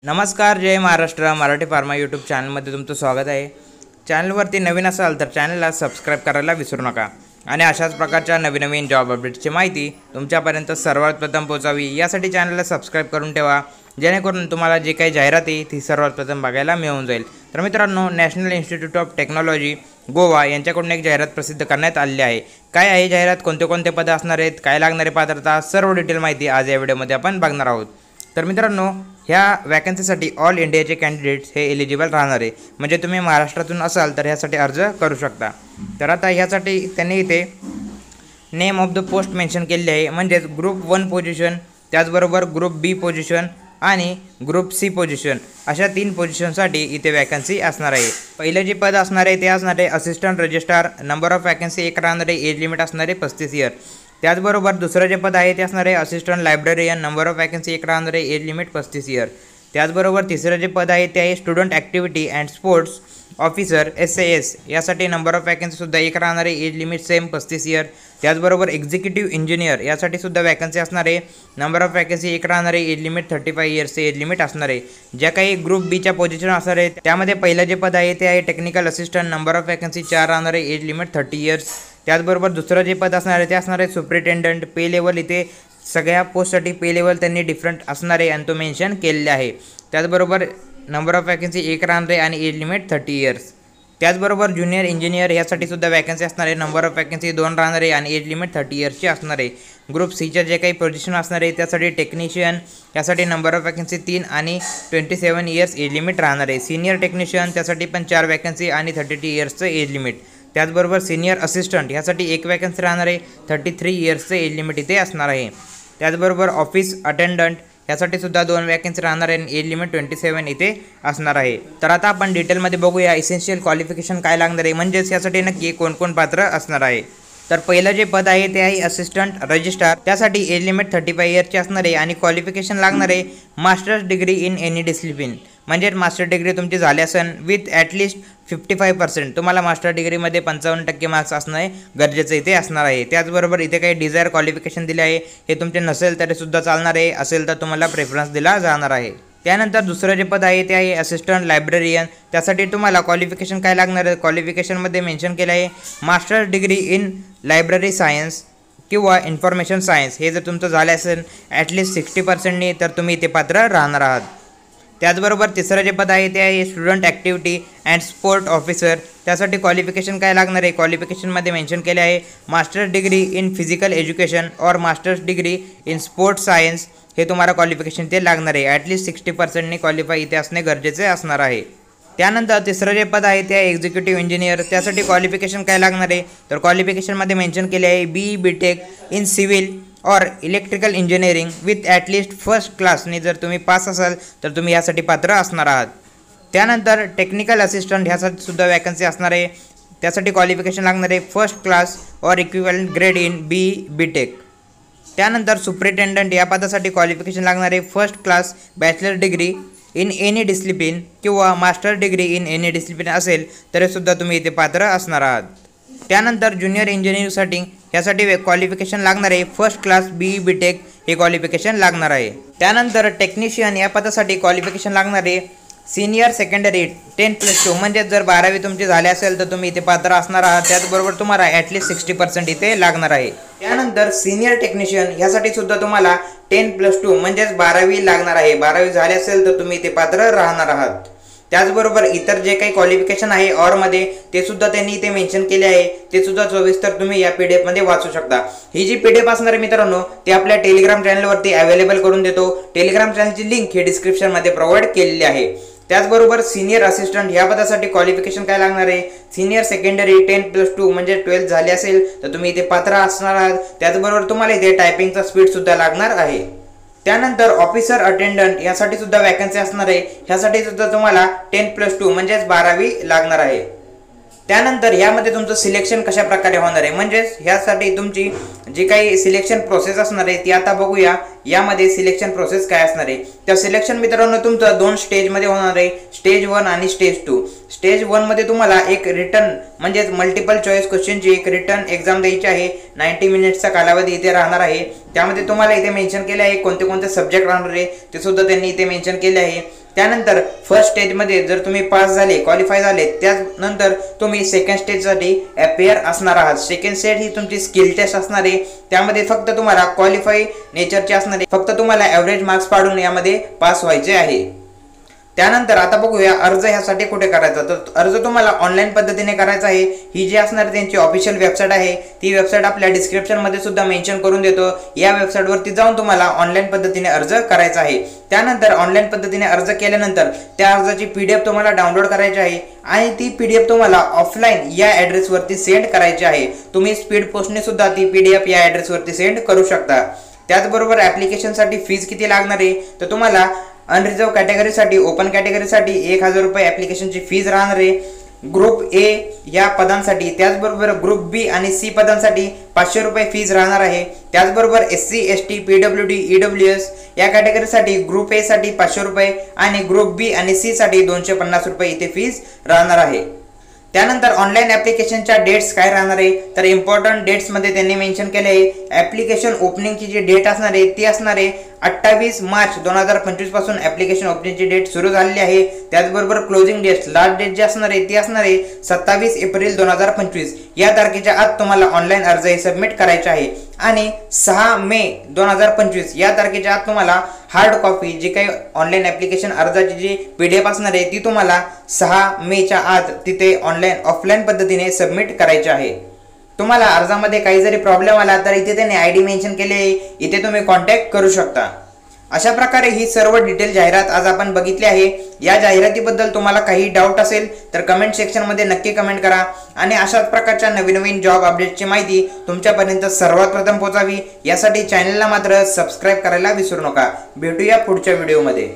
नमस्कार, जय Maharashtra. Marathi pharma YouTube चॅनलमध्ये तुमचं स्वागत आहे. चॅनलवरती नवीन असाल तर चॅनलला सबस्क्राईब करायला विसरू नका आणि अशाच प्रकारच्या नवीन जॉब अपडेट्सची माहिती तुमच्यापर्यंत सर्वात प्रथम पोहोचावी यासाठी चॅनलला सबस्क्राईब करून ठेवा, जेणेकरून तुम्हाला जे काही जाहिरात आहे ती सर्वात प्रथम बघायला मिळून जाईल. तर मित्रांनो, national institute of technology Goa यांच्याकडून एक जाहिरात प्रसिद्ध करण्यात आली आहे. काय आहे जाहिरात, कोणते पदं असणार आहेत, काय लागणारी पात्रता, सर्व डिटेल माहिती आज या व्हिडिओमध्ये आपण बघणार आहोत. तर मित्रांनो, ह्या वॅकन्सीसाठी ऑल इंडियाचे कॅन्डिडेट्स हे एलिजिबल राहणार आहे. म्हणजे तुम्ही महाराष्ट्रातून असाल तर ह्यासाठी अर्ज करू शकता. तर आता ह्यासाठी त्यांनी इथे name of the post mention केले आहे. म्हणजेच ग्रुप 1 पोझिशन, त्याचबरोबर ग्रुप बी पोझिशन आणि ग्रुप सी पोझिशन, अशा 3 पोझिशनसाठी इथे वॅकन्सी असणार आहे. पहिलं जे पद असणार आहे ते असणार आहे assistant registrar. Number of vacancy 1 राहणार आहे. एज लिमिट असणार आहे 35 इयर. त्याचबरोबर दुसरं जे पद आहे ते असणार आहे assistant librarian. Number of vacancy 1 राहणार आहे. Age limit 35 year. त्याचबरोबर तिसरं जे पद आहे ते आहे student activity and sports officer SAS. यासाठी नंबर ऑफ वॅकन्सीसुद्धा 1 राहणार आहे. Age limit same 35 year. त्याचबरोबर एक्झिक्युटिव्ह इंजिनियर यासाठी सुद्धा वॅकन्सी असणार आहे. नंबर ऑफ वॅकन्सी 1 राहणार आहे. एज लिमिट 35 इयर्सचे एज लिमिट असणार आहे. ज्या काही ग्रुप बीच्या पोझिशन असणार आहे त्यामध्ये पहिलं जे पद आहे ते आहे technical assistant. Number of vacancy 4 राहणार आहे. Age limit 30 years. त्याचबरोबर दुसरं जे पद असणार आहे ते असणार आहे सुपरिटेंडंट. पे लेवल इथे सगळ्या पोस्टसाठी पे लेवल त्यांनी डिफरंट असणार आहे आणि तो मेन्शन केलेला आहे. त्याचबरोबर नंबर ऑफ वॅकन्सी 1 राहणार आहे आणि एज लिमिट 30 इयर्स. त्याचबरोबर ज्युनियर इंजिनियर यासाठी सुद्धा वॅकन्सी असणार आहे. नंबर ऑफ वॅकन्सी 2 राहणार आहे आणि एज लिमिट 30 इयर्सची असणार आहे. ग्रुप सीच्या जे काही पोझिशन असणार आहे त्यासाठी टेक्निशियन यासाठी नंबर ऑफ वॅकन्सी 3 आणि 27 इयर्स एज लिमिट राहणार आहे. सिनियर टेक्निशियन त्यासाठी पण 4 वॅकन्सी आणि 32 इयर्सचं एज लिमिट. त्याचबरोबर सिनियर असिस्टंट यासाठी 1 वॅकन्सी राहणार आहे. 33 इयर्सचं एज लिमिट इथे असणार आहे. त्याचबरोबर ऑफिस अटेंडंट यासाठी सुद्धा 2 वॅकन्सी राहणार आहे आणि एज लिमिट 27 इथे असणार आहे. तर आता आपण डिटेलमध्ये बघूया इसेन्शियल क्वालिफिकेशन काय लागणार आहे, म्हणजेच यासाठी नक्की कोण पात्र असणार आहे. तर पहिलं जे पद आहे ते आहे असिस्टंट रजिस्ट्रार. त्यासाठी एज लिमिट 35 इयरची असणार आहे आणि क्वालिफिकेशन लागणार आहे masters degree in any discipline. म्हणजे मास्टर डिग्री तुमची झाली असेल विथ ॲटलिस्ट 55%. तुम्हाला मास्टर डिग्रीमध्ये 55% मार्क्स असणं गरजेचं इथे असणार आहे. त्याचबरोबर इथे काही डिझायर क्वालिफिकेशन दिले आहे. हे तुमचे नसेल तरीसुद्धा चालणार आहे, असेल तर तुम्हाला प्रेफरन्स दिला जाणार आहे. त्यानंतर दुसरं जे पद आहे ते आहे असिस्टंट लायब्ररियन. त्यासाठी तुम्हाला क्वालिफिकेशन काय लागणार आहे, क्वालिफिकेशनमध्ये मेन्शन केलं आहे masters degree in library science किंवा इन्फॉर्मेशन सायन्स. हे जर तुमचं झालं असेल ॲटलिस्ट 60%नी तर तुम्ही इथे पात्र राहणार आहात. त्याचबरोबर तिसरं जे पद आहे ते आहे student activity and sport officer. त्यासाठी क्वालिफिकेशन काय लागणार आहे, क्वालिफिकेशनमध्ये मेन्शन केले आहे masters degree in physical education और masters degree in sports science. हे तुम्हाला क्वालिफिकेशन ते लागणार आहे. ॲटलिस्ट 60%नी क्वालिफाय इथे असणे गरजेचे असणार आहे. त्यानंतर तिसरं जे पद आहे ते आहे एक्झिक्युटिव्ह इंजिनियर. त्यासाठी क्वालिफिकेशन काय लागणार आहे, तर क्वालिफिकेशनमध्ये मेन्शन केले आहे BE/BTech इन सिव्हिल और electrical engineering with at least first क्लासने जर तुम्ही पास असाल तर तुम्ही यासाठी पात्र असणार आहात. त्यानंतर टेक्निकल असिस्टंट ह्यासाठी सुद्धा वॅकन्सी असणार आहे. त्यासाठी क्वालिफिकेशन लागणार आहे फर्स्ट क्लास और इक्विव्हॅलंट ग्रेड इन BE/BTech. त्यानंतर सुपरिटेंडंट या पदासाठी क्वालिफिकेशन लागणार आहे first class bachelor degree in any discipline किंवा master degree in any discipline असेल तरीसुद्धा तुम्ही इथे पात्र असणार आहात. त्यानंतर ज्युनियर इंजिनिअरिंगसाठी ह्यासाठी क्वालिफिकेशन लागणार आहे फर्स्ट क्लास BE/BTech हे क्वालिफिकेशन लागणार आहे. त्यानंतर टेक्निशियन या पदासाठी क्वालिफिकेशन लागणार आहे सिनियर सेकंडरी 10+2. म्हणजे जर 12वी तुमची झाली असेल तर तुम्ही इथे पात्र असणार आहात. त्याचबरोबर तुम्हाला ॲटलिस्ट 60% इथे लागणार आहे. त्यानंतर सिनियर टेक्निशियन यासाठी सुद्धा तुम्हाला 10+2 म्हणजेच 12वी लागणार आहे. 12वी झाली असेल तर तुम्ही इथे पात्र राहणार आहात. त्याचबरोबर इतर जे काही क्वालिफिकेशन आहे ऑरमध्ये ते सुद्धा त्यांनी इथे मेन्शन केले आहे. ते सुद्धा सविस्तर तुम्ही या PDF मध्ये वाचू शकता. ही जी PDF असणार आहे मित्रांनो ती आपल्या टेलिग्राम चॅनलवरती अवेलेबल करून देतो. टेलिग्राम चॅनलची लिंक हे डिस्क्रिप्शनमध्ये प्रोव्हाइड केलेली आहे. त्याचबरोबर सिनियर असिस्टंट या पदासाठी क्वालिफिकेशन काय लागणार आहे, सिनियर सेकंडरी 10+2 म्हणजे 12th झाली असेल तर तुम्ही इथे पात्र असणार आहात. त्याचबरोबर तुम्हाला इथे टायपिंगचा स्पीड सुद्धा लागणार आहे. त्यानंतर ऑफिसर अटेंडंट यासाठी सुद्धा वॅकन्सी असणार आहे. ह्यासाठी सुद्धा तुम्हाला 10+2 म्हणजेच 12वी लागणार आहे. त्यानंतर ह्यामध्ये तुमचं सिलेक्शन कशा प्रकारे होणार आहे, म्हणजेच ह्यासाठी तुमची जी काही सिलेक्शन प्रोसेस असणार आहे ती आता बघूया. यामध्ये सिलेक्शन प्रोसेस काय असणार आहे, तर सिलेक्शन मित्रांनो तुमचं 2 स्टेजमध्ये होणार आहे, स्टेज 1 आणि स्टेज 2. स्टेज 1 मध्ये तुम्हाला एक रिटर्न म्हणजेच मल्टिपल चॉईस क्वेश्चनची एक रिटर्न एक्झाम द्यायची आहे. 90 मिनिट्सचा कालावधी इथे राहणार आहे. त्यामध्ये तुम्हाला इथे मेन्शन केले आहे कोणते सब्जेक्ट राहणार आहे ते सुद्धा त्यांनी इथे मेन्शन केले आहे. त्यानंतर फर्स्ट स्टेजमध्ये जर तुम्ही पास झाले, क्वालिफाय झाले, त्यानंतर तुम्ही सेकंड स्टेजसाठी अपियर असणार आहात. सेकंड स्टेज ही तुमची स्किल टेस्ट असणार आहे. त्यामध्ये फक्त तुम्हाला क्वालिफाय नेचरचे असणार आहे. फक्त तुम्हाला ॲव्हरेज मार्क्स पाडून यामध्ये पास व्हायचे आहे. त्यानंतर आता बघूया अर्ज ह्यासाठी कुठे करायचा. तर अर्ज तुम्हाला ऑनलाईन पद्धतीने करायचा आहे. ही जी असणार त्यांची ऑफिशियल वेबसाईट आहे, ती वेबसाईट आपल्या डिस्क्रिप्शनमध्ये सुद्धा मेन्शन करून देतो. या वेबसाईटवरती जाऊन तुम्हाला ऑनलाईन पद्धतीने अर्ज करायचा आहे. त्यानंतर ऑनलाईन पद्धतीने अर्ज केल्यानंतर त्या अर्जाची PDF तुम्हाला डाउनलोड करायची आहे आणि ती PDF तुम्हाला ऑफलाईन या ॲड्रेसवरती सेंड करायची आहे. तुम्ही स्पीड पोस्टने सुद्धा ती PDF या ॲड्रेसवरती सेंड करू शकता. त्याचबरोबर ॲप्लिकेशनसाठी फीज किती लागणार आहे, तर तुम्हाला अनरिझर्व कॅटेगरीसाठी, ओपन कॅटेगरीसाठी 1000 रुपये ॲप्लिकेशनची फीज राहणार आहे. ग्रुप A या पदांसाठी, त्याचबरोबर ग्रुप B आणि C पदांसाठी 500 रुपये फीज राहणार आहे. त्याचबरोबर SC, ST, PWD, EWS या कॅटेगरीसाठी ग्रुप A साठी 500 रुपये आणि ग्रुप B आणि C साठी 250 रुपये इथे फीज राहणार आहे. त्यानंतर ऑनलाईन ॲप्लिकेशनच्या डेट्स काय राहणार आहे, तर इम्पॉर्टंट डेट्समध्ये त्यांनी मेन्शन केले आहे. ॲप्लिकेशन ओपनिंगची जी डेट असणार आहे ती असणार आहे 28 मार्च 2025 पासून ॲप्लिकेशन ओपनिंगची डेट सुरू झालेली आहे. त्याचबरोबर क्लोजिंग डेट, लास्ट डेट जी असणार आहे ती असणार आहे 27 एप्रिल 2025. या तारखेच्या आत तुम्हाला ऑनलाईन अर्ज हे सबमिट करायचे आहे आणि 6 मे 2025 या तारखेच्या आत तुम्हाला हार्ड कॉपी जी काही ऑनलाईन ॲप्लिकेशन अर्जाची जी PDF असणार आहे ती तुम्हाला 6 मेच्या आत तिथे ऑफलाईन पद्धतीने सबमिट करायचे आहे. तुम्हाला अर्जामध्ये काही जरी प्रॉब्लेम आला तर इथे त्यांनी ID मेन्शन केले आहे, इथे तुम्ही कॉन्टॅक्ट करू शकता. अशा प्रकारे ही सर्व डिटेल जाहिरात आज आपण बघितली आहे. या जाहिरातीबद्दल तुम्हाला काही डाऊट असेल तर कमेंट सेक्शनमध्ये नक्की कमेंट करा आणि अशाच प्रकारच्या नवीन जॉब अपडेटची माहिती तुमच्यापर्यंत सर्वात प्रथम पोहोचावी यासाठी चॅनलला मात्र सबस्क्राईब करायला विसरू नका. भेटूया पुढच्या व्हिडिओमध्ये.